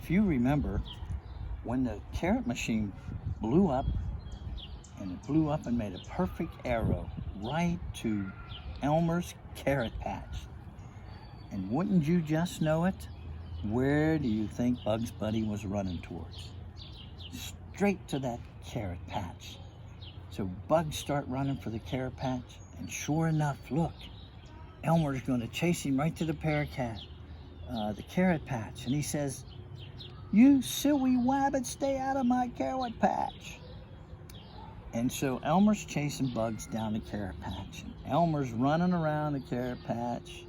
if you remember, when the carrot machine blew up, and it blew up and made a perfect arrow right to Elmer's carrot patch. And wouldn't you just know it? Where do you think Bugs Bunny was running towards? Straight to that carrot patch. So Bugs start running for the carrot patch, and sure enough, look, Elmer's going to chase him right to the carrot patch, and he says, "You silly wabbit, stay out of my carrot patch." And so Elmer's chasing Bugs down the carrot patch, and Elmer's running around the carrot patch.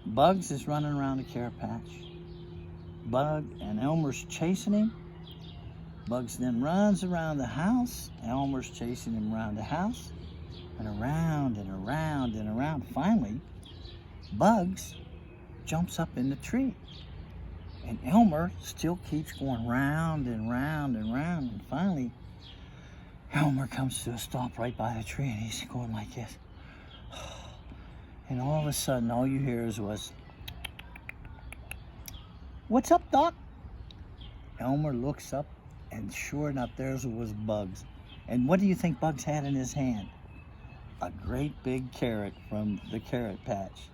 Bugs is running around the carrot patch. And Elmer's chasing him. Bugs then runs around the house. Elmer's chasing him around the house, and around and around and around. Finally, Bugs jumps up in the tree, and Elmer still keeps going round and round and round. And finally, Elmer comes to a stop right by the tree, and he's going like this. And all of a sudden, all you hear was, "What's up, Doc?" Elmer looks up, and sure enough, there was Bugs. And what do you think Bugs had in his hand? A great big carrot from the carrot patch.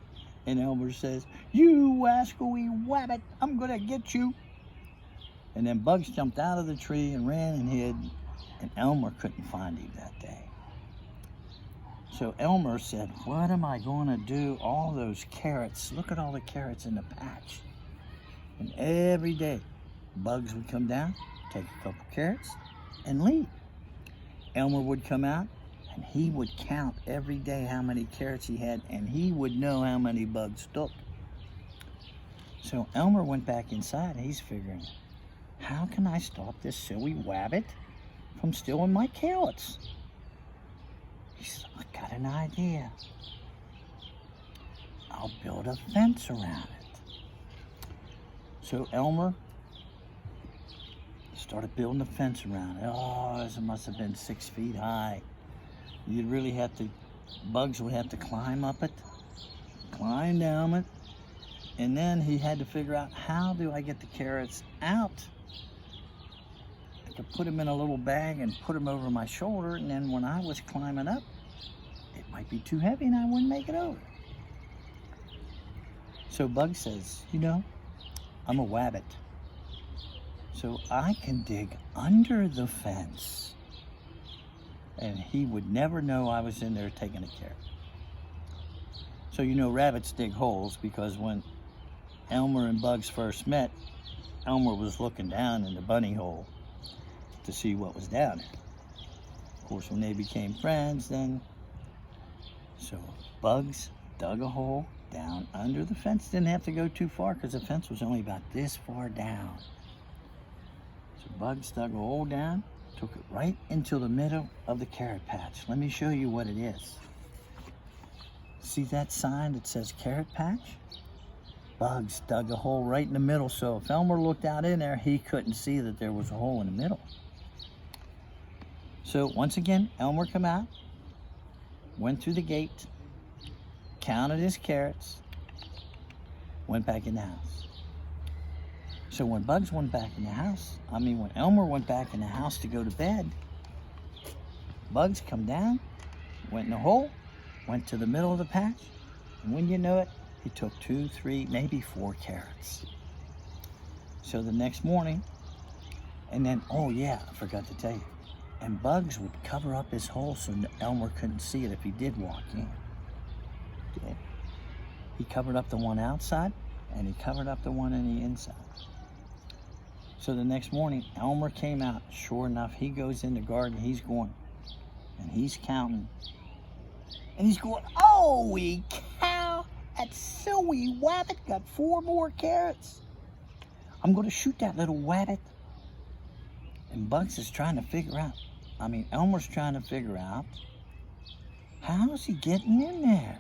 And Elmer says, "You wascally wabbit, I'm gonna get you." And then Bugs jumped out of the tree and ran and hid, and Elmer couldn't find him that day. So Elmer said, "What am I going to do? All those carrots, look at all the carrots in the patch." And every day, Bugs would come down, take a couple carrots, and leave. Elmer would come out, and he would count every day how many carrots he had, and he would know how many Bugs took. So Elmer went back inside, and he's figuring, how can I stop this silly wabbit from stealing my carrots? He said, I got an idea. I'll build a fence around it. So Elmer started building a fence around it. Oh, it must have been 6 feet high. You'd really have to, Bugs would have to climb up it, climb down it, and then he had to figure out, how do I get the carrots out? I could put them in a little bag and put them over my shoulder, and then when I was climbing up, it might be too heavy and I wouldn't make it over. So Bugs says, I'm a wabbit, so I can dig under the fence, and he would never know I was in there taking a carrot. So rabbits dig holes, because when Elmer and Bugs first met, Elmer was looking down in the bunny hole to see what was down there. Of course, when they became friends, so Bugs dug a hole down under the fence. Didn't have to go too far, because the fence was only about this far down. So Bugs dug a hole down, took it right into the middle of the carrot patch. Let me show you what it is. See that sign that says carrot patch? Bugs dug a hole right in the middle, so if Elmer looked out in there, he couldn't see that there was a hole in the middle. So once again, Elmer came out, went through the gate, counted his carrots, went back in the house. So when Bugs went back in the house, when Elmer went back in the house to go to bed, Bugs come down, went in the hole, went to the middle of the patch, and when you know it, he took 2, 3, maybe 4 carrots. So the next morning, and then, oh yeah, I forgot to tell you, and Bugs would cover up his hole so Elmer couldn't see it if he did walk in. Okay. He covered up the one outside, and he covered up the one on the inside. So the next morning, Elmer came out. Sure enough, he goes in the garden, he's going, and he's counting. And he's going, holy cow, that silly wabbit got 4 more carrots. I'm going to shoot that little wabbit. And Bugs is trying to figure out, Elmer's trying to figure out, how's he getting in there?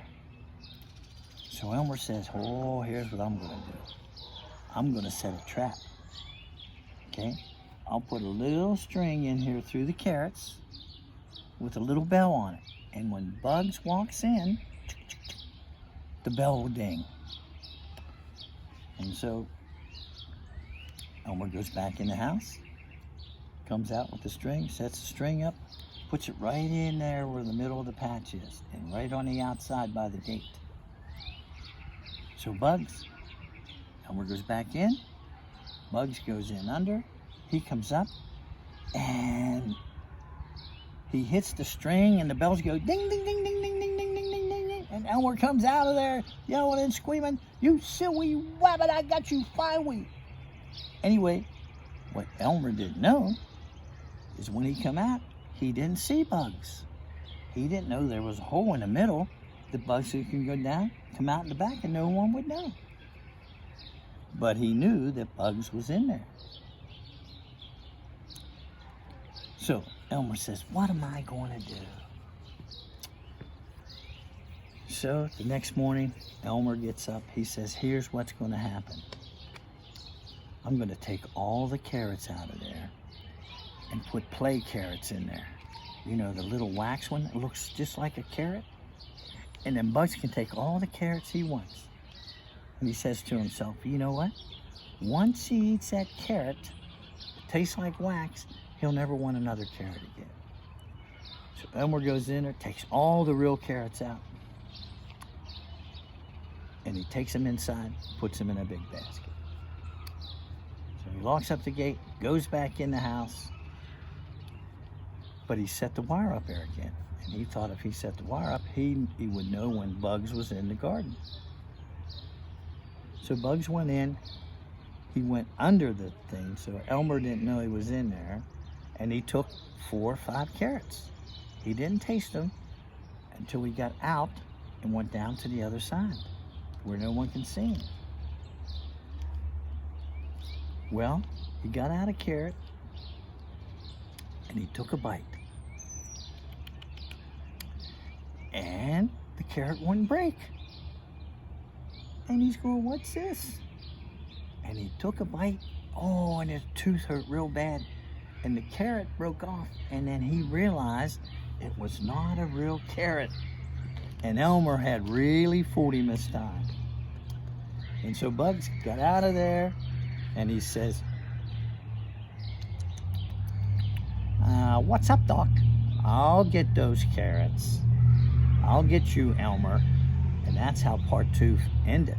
So Elmer says, oh, here's what I'm going to do. I'm going to set a trap. Okay? I'll put a little string in here through the carrots with a little bell on it. And when Bugs walks in, the bell will ding. And so Elmer goes back in the house, comes out with the string, sets the string up, puts it right in there where the middle of the patch is, and right on the outside by the gate. So Bugs, Elmer goes back in, Bugs goes in under, he comes up, and he hits the string, and the bells go ding, ding, ding, ding, ding, ding, ding, ding, ding, ding, ding, and Elmer comes out of there yelling and screaming, "You silly rabbit, I got you finally." Anyway, what Elmer didn't know is when he come out, he didn't see Bugs. He didn't know there was a hole in the middle that Bugs can go down, come out in the back, and no one would know. But he knew that Bugs was in there. So Elmer says, "What am I going to do?" So the next morning, Elmer gets up. He says, "Here's what's going to happen. I'm going to take all the carrots out of there and put play carrots in there. You know, the little wax one that looks just like a carrot? And then Bugs can take all the carrots he wants." And he says to himself, "You know what? Once he eats that carrot, it tastes like wax, he'll never want another carrot again." So Elmer goes in there, takes all the real carrots out, and he takes them inside, puts them in a big basket. So he locks up the gate, goes back in the house, but he set the wire up there again. And he thought if he set the wire up, he would know when Bugs was in the garden. So Bugs went in, he went under the thing, so Elmer didn't know he was in there, and he took 4 or 5 carrots. He didn't taste them until he got out and went down to the other side, where no one can see him. Well, he got out a carrot, and he took a bite. And the carrot wouldn't break. And he's going, "What's this?" And he took a bite. Oh, and his tooth hurt real bad. And the carrot broke off. And then he realized it was not a real carrot. And Elmer had really fooled him this time. And so Bugs got out of there, and he says, "What's up, Doc? I'll get those carrots. I'll get you, Elmer." And that's how part 2 ended.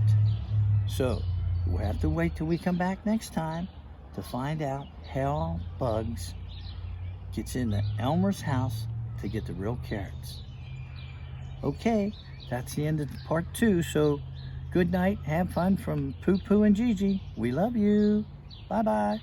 So we'll have to wait till we come back next time to find out how Bugs gets into Elmer's house to get the real carrots. Okay, that's the end of part 2. So good night, have fun from Poo Poo and Gigi. We love you. Bye-bye.